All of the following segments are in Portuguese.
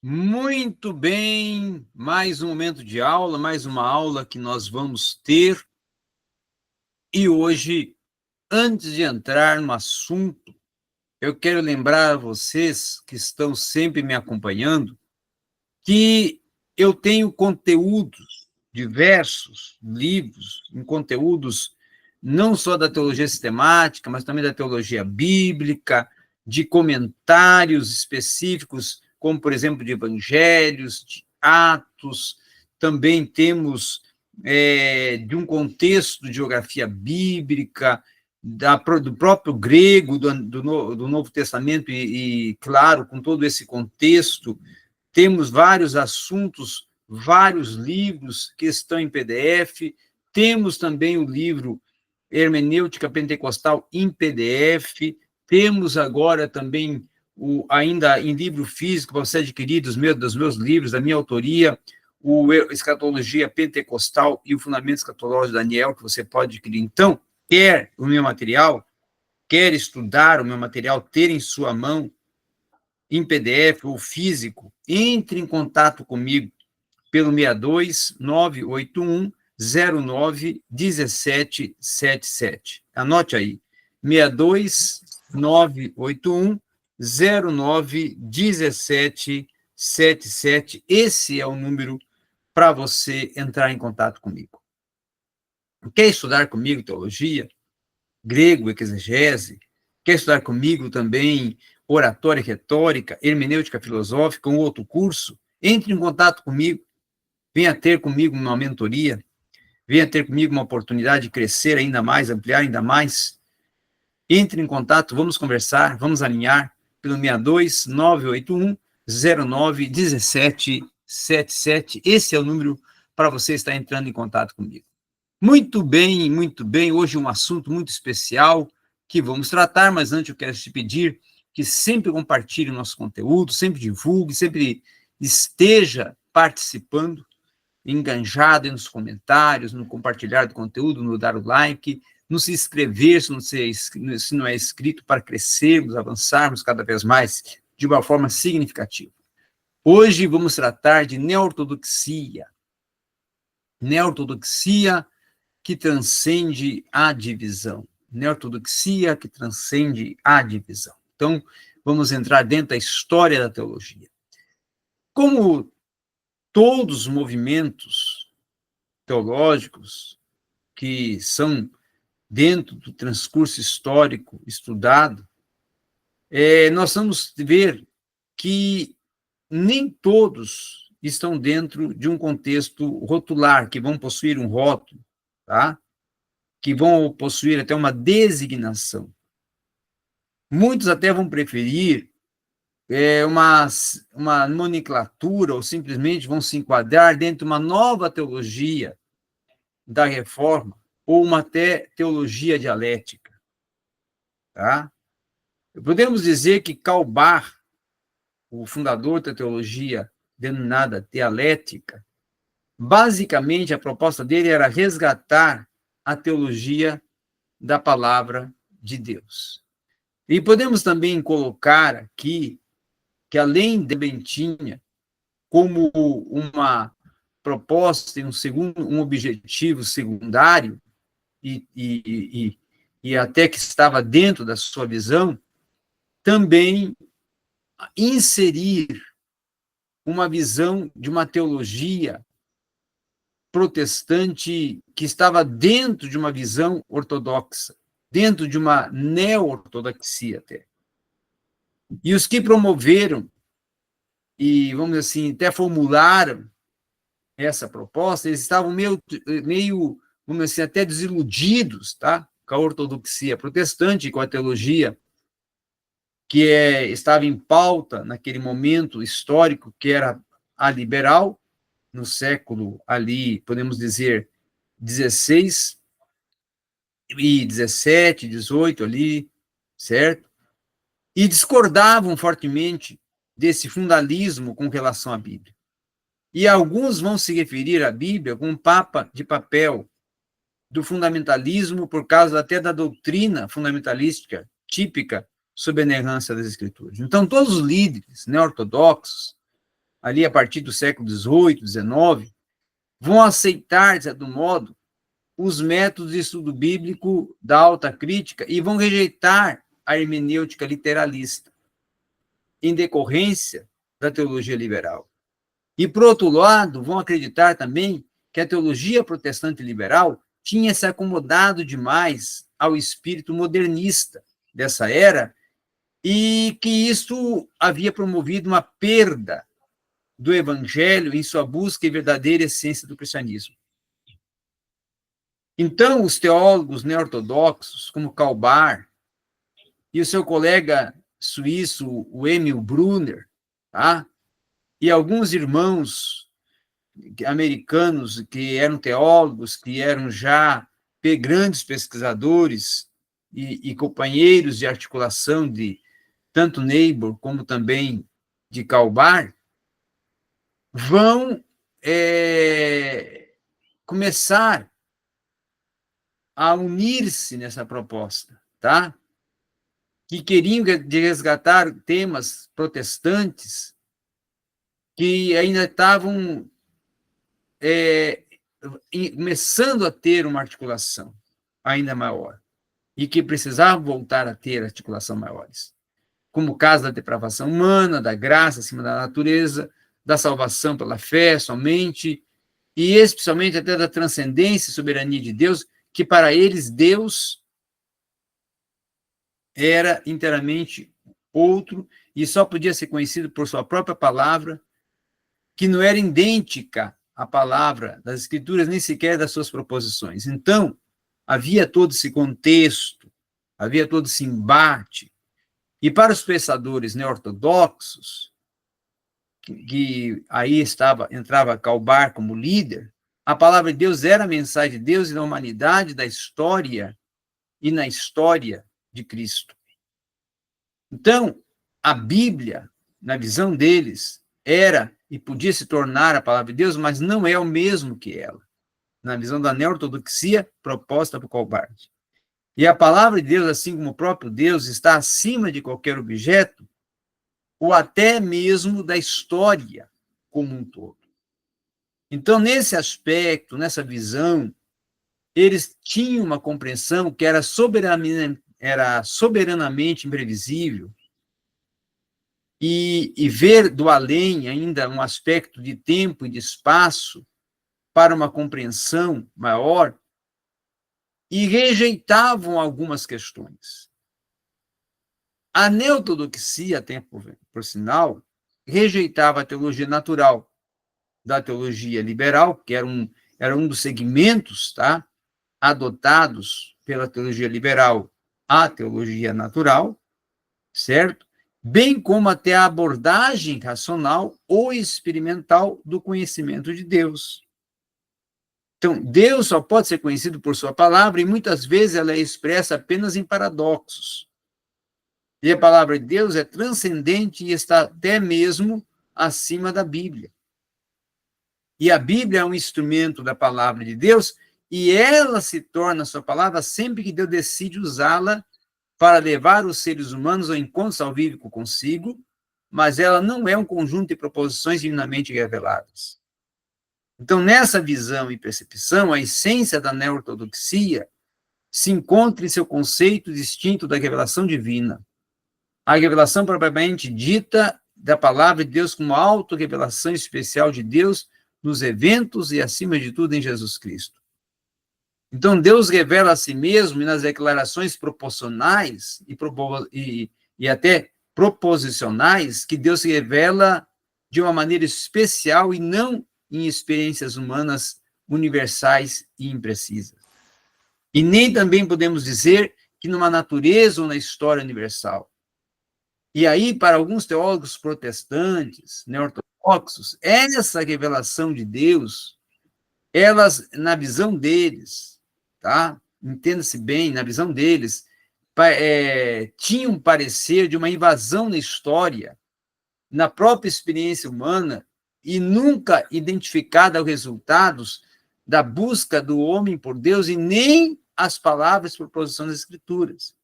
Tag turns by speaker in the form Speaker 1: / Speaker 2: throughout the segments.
Speaker 1: Muito bem, mais um momento de aula, mais uma aula que nós vamos ter. E hoje, antes de entrar no assunto, eu quero lembrar a vocês que estão sempre me acompanhando que eu tenho conteúdos, diversos livros, em conteúdos não só da teologia sistemática, mas também da teologia bíblica, de comentários específicos, como, por exemplo, de evangelhos, de Atos, também temos de um contexto de geografia bíblica, do próprio grego, do Novo Testamento, claro, com todo esse contexto, temos vários assuntos, vários livros que estão em PDF, temos também o livro Hermenêutica Pentecostal em PDF, temos agora também, ainda em livro físico, para você adquirir dos meus livros, da minha autoria, o Escatologia Pentecostal e o Fundamento Escatológico de Daniel, que você pode adquirir. Então, quer o meu material, quer estudar o meu material, ter em sua mão, em PDF ou físico, entre em contato comigo pelo 62 981 09 1777. Anote aí, 62 981 09 1777. Esse é o número para você entrar em contato comigo. Quer estudar comigo teologia, grego, exegese? Quer estudar comigo também oratória e retórica, hermenêutica filosófica, um outro curso? Entre em contato comigo, venha ter comigo uma mentoria, venha ter comigo uma oportunidade de crescer ainda mais, ampliar ainda mais. Entre em contato, vamos conversar, vamos alinhar pelo 62 981 09 1777. Esse é o número para você estar entrando em contato comigo. Muito bem, muito bem. Hoje um assunto muito especial que vamos tratar, mas antes eu quero te pedir que sempre compartilhe o nosso conteúdo, sempre divulgue, sempre esteja participando, enganjado nos comentários, no compartilhar do conteúdo, no dar o like, no se inscrever se não é inscrito, para crescermos, avançarmos cada vez mais de uma forma significativa. Hoje vamos tratar de neortodoxia. Neortodoxia que transcende a divisão. Neortodoxia que transcende a divisão. Então, vamos entrar dentro da história da teologia. Como todos os movimentos teológicos que são dentro do transcurso histórico estudado, nós vamos ver que nem todos estão dentro de um contexto rotular, que vão possuir um rótulo, tá? Que vão possuir até uma designação. Muitos até vão preferir uma nomenclatura, ou simplesmente vão se enquadrar dentro de uma nova teologia da reforma, ou uma até teologia dialética. Tá? Podemos dizer que Karl Barth, o fundador da teologia denominada dialética, basicamente a proposta dele era resgatar a teologia da palavra de Deus. E podemos também colocar aqui que, além de Bentinha, como uma proposta e um objetivo secundário, e até que estava dentro da sua visão, também inserir uma visão de uma teologia protestante que estava dentro de uma visão ortodoxa, dentro de uma neo-ortodoxia até. E os que promoveram, e vamos dizer assim, até formularam essa proposta, eles estavam meio vamos dizer assim, até desiludidos, tá? Com a ortodoxia protestante, com a teologia que estava em pauta naquele momento histórico, que era a liberal, no século ali, podemos dizer, 16 e 17, 18 ali, certo? E discordavam fortemente desse fundalismo com relação à Bíblia. E alguns vão se referir à Bíblia como papa de papel do fundamentalismo, por causa até da doutrina fundamentalística típica sob a inerrância das Escrituras. Então, todos os líderes, né, ortodoxos, ali a partir do século XVIII, XIX, vão aceitar, de certo modo, os métodos de estudo bíblico da alta crítica e vão rejeitar a hermenêutica literalista, em decorrência da teologia liberal. E, por outro lado, vão acreditar também que a teologia protestante liberal tinha se acomodado demais ao espírito modernista dessa era e que isso havia promovido uma perda do evangelho em sua busca e verdadeira essência do cristianismo. Então, os teólogos neortodoxos, como Karl Barth e o seu colega suíço, o Emil Brunner, tá? E alguns irmãos americanos que eram teólogos, que eram já grandes pesquisadores e companheiros de articulação de tanto Niebuhr como também de Karl Barth, vão começar a unir-se nessa proposta, tá? Que queriam resgatar temas protestantes que ainda estavam começando a ter uma articulação ainda maior e que precisavam voltar a ter articulação maiores, como o caso da depravação humana, da graça acima da natureza, da salvação pela fé somente, e especialmente até da transcendência e soberania de Deus, que para eles Deus era inteiramente outro e só podia ser conhecido por sua própria palavra, que não era idêntica à palavra das Escrituras, nem sequer das suas proposições. Então, havia todo esse contexto, havia todo esse embate. E para os pensadores neortodoxos, que aí entrava Karl Barth como líder, a palavra de Deus era a mensagem de Deus e da humanidade, da história e na história de Cristo. Então, a Bíblia, na visão deles, era e podia se tornar a palavra de Deus, mas não é o mesmo que ela, na visão da neortodoxia proposta por Karl Barth. E a palavra de Deus, assim como o próprio Deus, está acima de qualquer objeto, ou até mesmo da história como um todo. Então, nesse aspecto, nessa visão, eles tinham uma compreensão que era soberanamente imprevisível, e ver do além ainda um aspecto de tempo e de espaço para uma compreensão maior, e rejeitavam algumas questões. A neortodoxia, por sinal, rejeitava a teologia natural da teologia liberal, que era um dos segmentos, tá, adotados pela teologia liberal, a teologia natural, certo? Bem como até a abordagem racional ou experimental do conhecimento de Deus. Então, Deus só pode ser conhecido por sua palavra e muitas vezes ela é expressa apenas em paradoxos. E a palavra de Deus é transcendente e está até mesmo acima da Bíblia. E a Bíblia é um instrumento da palavra de Deus e ela se torna sua palavra sempre que Deus decide usá-la para levar os seres humanos ao encontro salvífico consigo, mas ela não é um conjunto de proposições divinamente reveladas. Então, nessa visão e percepção, a essência da neortodoxia se encontra em seu conceito distinto da revelação divina. A revelação propriamente dita da palavra de Deus como auto-revelação especial de Deus nos eventos e, acima de tudo, em Jesus Cristo. Então, Deus revela a si mesmo e nas declarações proporcionais e até proposicionais que Deus se revela de uma maneira especial e não em experiências humanas universais e imprecisas. E nem também podemos dizer que numa natureza ou na história universal. E aí, para alguns teólogos protestantes, neortodoxos, essa revelação de Deus, elas, na visão deles, tá? Entenda-se bem, na visão deles, tinham um parecer de uma invasão na história, na própria experiência humana, e nunca identificada aos resultados da busca do homem por Deus e nem as palavras por proposição das Escrituras.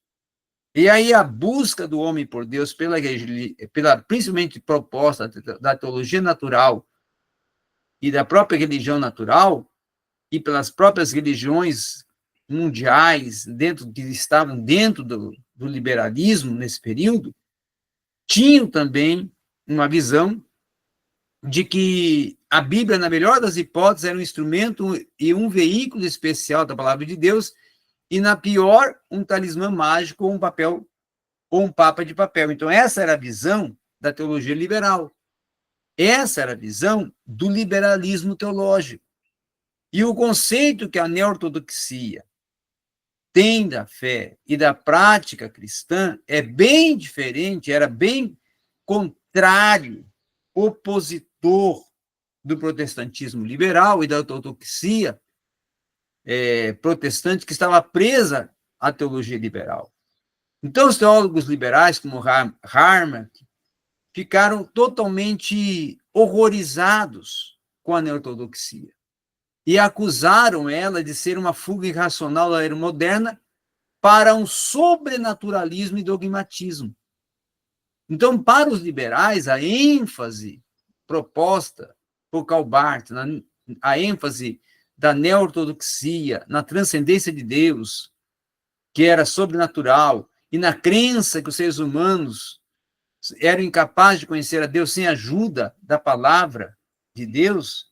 Speaker 1: E aí a busca do homem por Deus pela principalmente proposta da teologia natural e da própria religião natural e pelas próprias religiões mundiais que estavam dentro do liberalismo nesse período, tinham também uma visão de que a Bíblia, na melhor das hipóteses, era um instrumento e um veículo especial da palavra de Deus, e na pior, um talismã mágico ou um papel, ou um papa de papel. Então, essa era a visão da teologia liberal. Essa era a visão do liberalismo teológico. E o conceito que a neo-ortodoxia tem da fé e da prática cristã é bem diferente, era bem contrário, opositor do protestantismo liberal e da ortodoxia protestante que estava presa à teologia liberal. Então, os teólogos liberais, como Harnack, ficaram totalmente horrorizados com a neo-ortodoxia e acusaram ela de ser uma fuga irracional da era moderna para um sobrenaturalismo e dogmatismo. Então, para os liberais, a ênfase proposta por Karl Barth, a ênfase da neo-ortodoxia na transcendência de Deus, que era sobrenatural, e na crença que os seres humanos eram incapazes de conhecer a Deus sem a ajuda da palavra de Deus,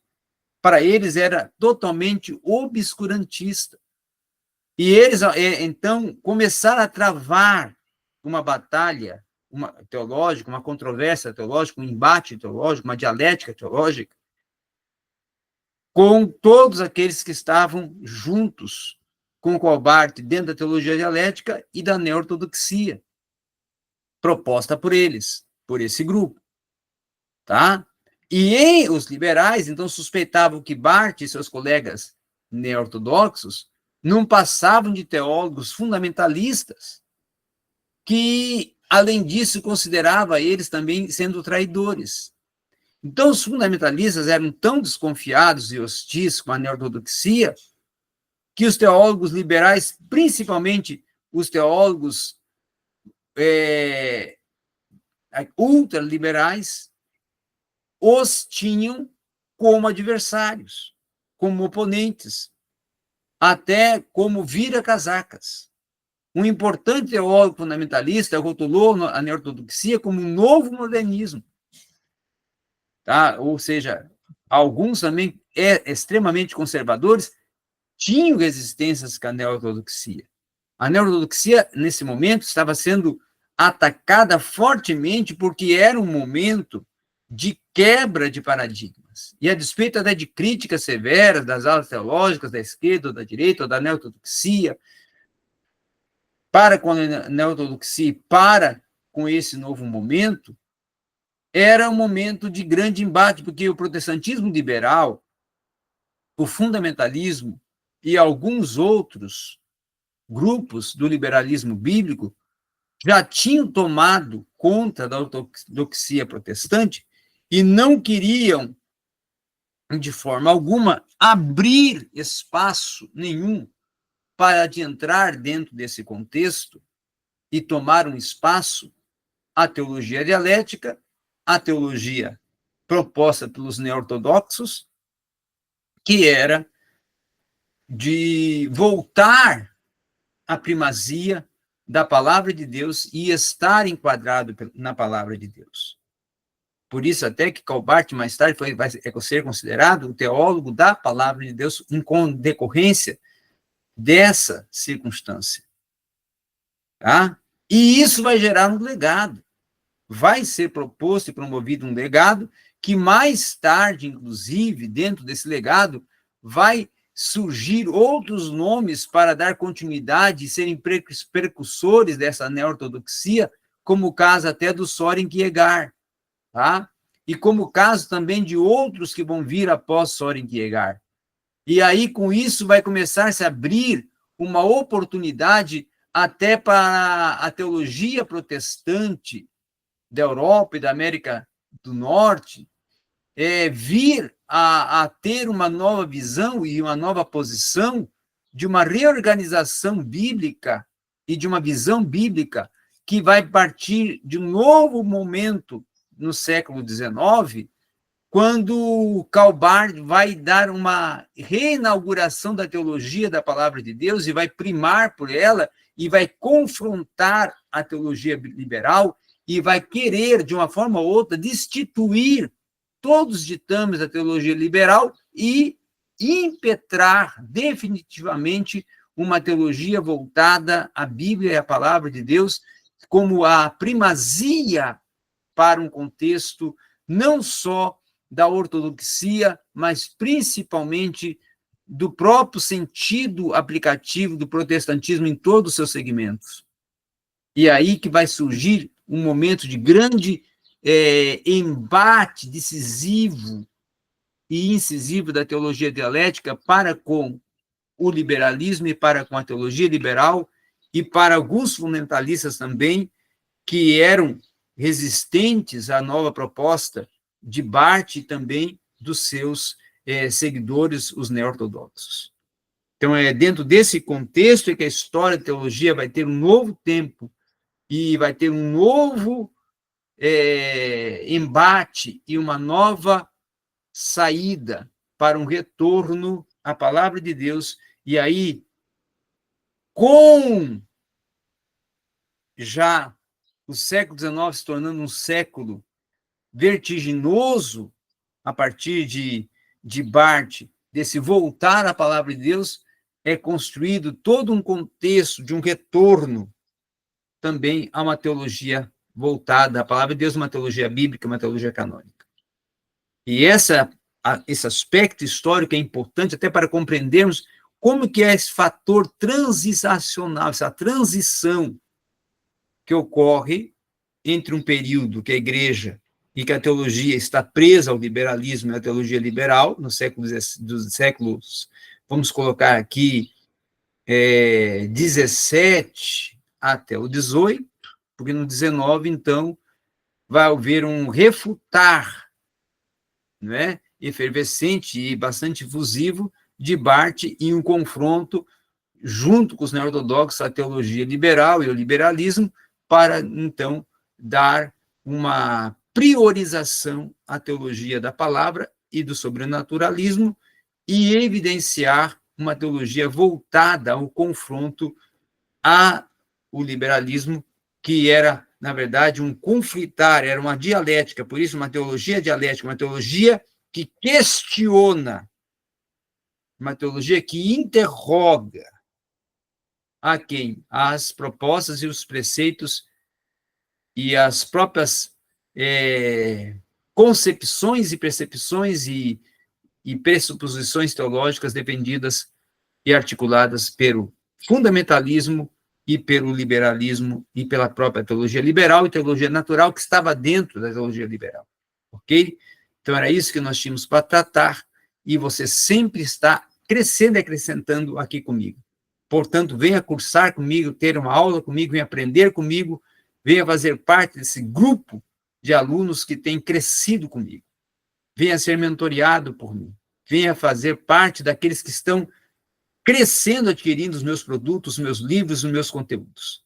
Speaker 1: para eles era totalmente obscurantista. E eles, então, começaram a travar uma batalha teológica, uma controvérsia teológica, um embate teológico, uma dialética teológica, com todos aqueles que estavam juntos com o Karl Barth dentro da teologia dialética e da neo-ortodoxia, proposta por eles, por esse grupo. Tá? E os liberais, então, suspeitavam que Barth e seus colegas neo-ortodoxos não passavam de teólogos fundamentalistas, que, além disso, considerava eles também sendo traidores. Então, os fundamentalistas eram tão desconfiados e hostis com a neo-ortodoxia que os teólogos liberais, principalmente os teólogos ultraliberais, os tinham como adversários, como oponentes, até como vira-casacas. Um importante teólogo fundamentalista rotulou a neo-ortodoxia como um novo modernismo. Tá? Ou seja, alguns também extremamente conservadores tinham resistências com a neo-ortodoxia. A neo-ortodoxia, nesse momento, estava sendo atacada fortemente porque era um momento de quebra de paradigmas. E a despeito até de críticas severas das aulas teológicas da esquerda ou da direita ou da neo-ortodoxia, para com a neo-ortodoxia e para com esse novo momento, era um momento de grande embate, porque o protestantismo liberal, o fundamentalismo e alguns outros grupos do liberalismo bíblico já tinham tomado conta da ortodoxia protestante e não queriam, de forma alguma, abrir espaço nenhum para adentrar dentro desse contexto e tomar um espaço à teologia dialética, à teologia proposta pelos neo-ortodoxos, que era de voltar à primazia da palavra de Deus e estar enquadrado na palavra de Deus. Por isso, até que Karl Barth, mais tarde, vai ser considerado o teólogo da palavra de Deus em decorrência dessa circunstância. Tá? E isso vai gerar um legado. Vai ser proposto e promovido um legado que mais tarde, inclusive, dentro desse legado, vai surgir outros nomes para dar continuidade e serem precursores dessa neo-ortodoxia, como o caso até do Soren Kierkegaard, tá? E como o caso também de outros que vão vir após Soren Kierkegaard. E aí, com isso, vai começar a se abrir uma oportunidade até para a teologia protestante da Europa e da América do Norte vir a ter uma nova visão e uma nova posição de uma reorganização bíblica e de uma visão bíblica que vai partir de um novo momento no século XIX, quando Karl Barth vai dar uma reinauguração da teologia da palavra de Deus e vai primar por ela e vai confrontar a teologia liberal e vai querer, de uma forma ou outra, destituir todos os ditames da teologia liberal e impetrar definitivamente uma teologia voltada à Bíblia e à palavra de Deus como a primazia para um contexto não só da ortodoxia, mas principalmente do próprio sentido aplicativo do protestantismo em todos os seus segmentos. E aí que vai surgir um momento de grande embate decisivo e incisivo da teologia dialética para com o liberalismo e para com a teologia liberal e para alguns fundamentalistas também que eram resistentes à nova proposta de Barth e também dos seus seguidores, os neo-ortodoxos. Então, é dentro desse contexto que a história da teologia vai ter um novo tempo e vai ter um novo embate e uma nova saída para um retorno à palavra de Deus. E aí, com já o século XIX se tornando um século vertiginoso, a partir de Barth, desse voltar à palavra de Deus, é construído todo um contexto de um retorno também a uma teologia voltada à palavra de Deus, uma teologia bíblica, uma teologia canônica. E esse aspecto histórico é importante até para compreendermos como que é esse fator transicional, essa transição que ocorre entre um período que a igreja e que a teologia está presa ao liberalismo e à teologia liberal, no dos séculos, vamos colocar aqui, 17 até o 18, porque no 19, então, vai haver um refutar, não é? Efervescente e bastante efusivo de Barth em um confronto junto com os neo-ortodoxos à teologia liberal e ao liberalismo para, então, dar uma priorização à teologia da palavra e do sobrenaturalismo e evidenciar uma teologia voltada ao confronto ao liberalismo, que era, na verdade, um conflitar, era uma dialética, por isso uma teologia dialética, uma teologia que questiona, uma teologia que interroga a quem? As propostas e os preceitos e as próprias concepções e percepções e pressuposições teológicas defendidas e articuladas pelo fundamentalismo e pelo liberalismo e pela própria teologia liberal e teologia natural que estava dentro da teologia liberal, ok? Então, era isso que nós tínhamos para tratar e você sempre está crescendo e acrescentando aqui comigo. Portanto, venha cursar comigo, ter uma aula comigo, venha aprender comigo, venha fazer parte desse grupo de alunos que tem crescido comigo. Venha ser mentoreado por mim. Venha fazer parte daqueles que estão crescendo, adquirindo os meus produtos, os meus livros, os meus conteúdos.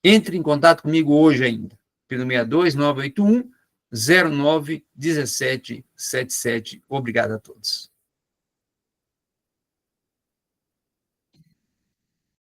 Speaker 1: Entre em contato comigo hoje ainda, pelo 62-981-09-1777. Obrigado a todos.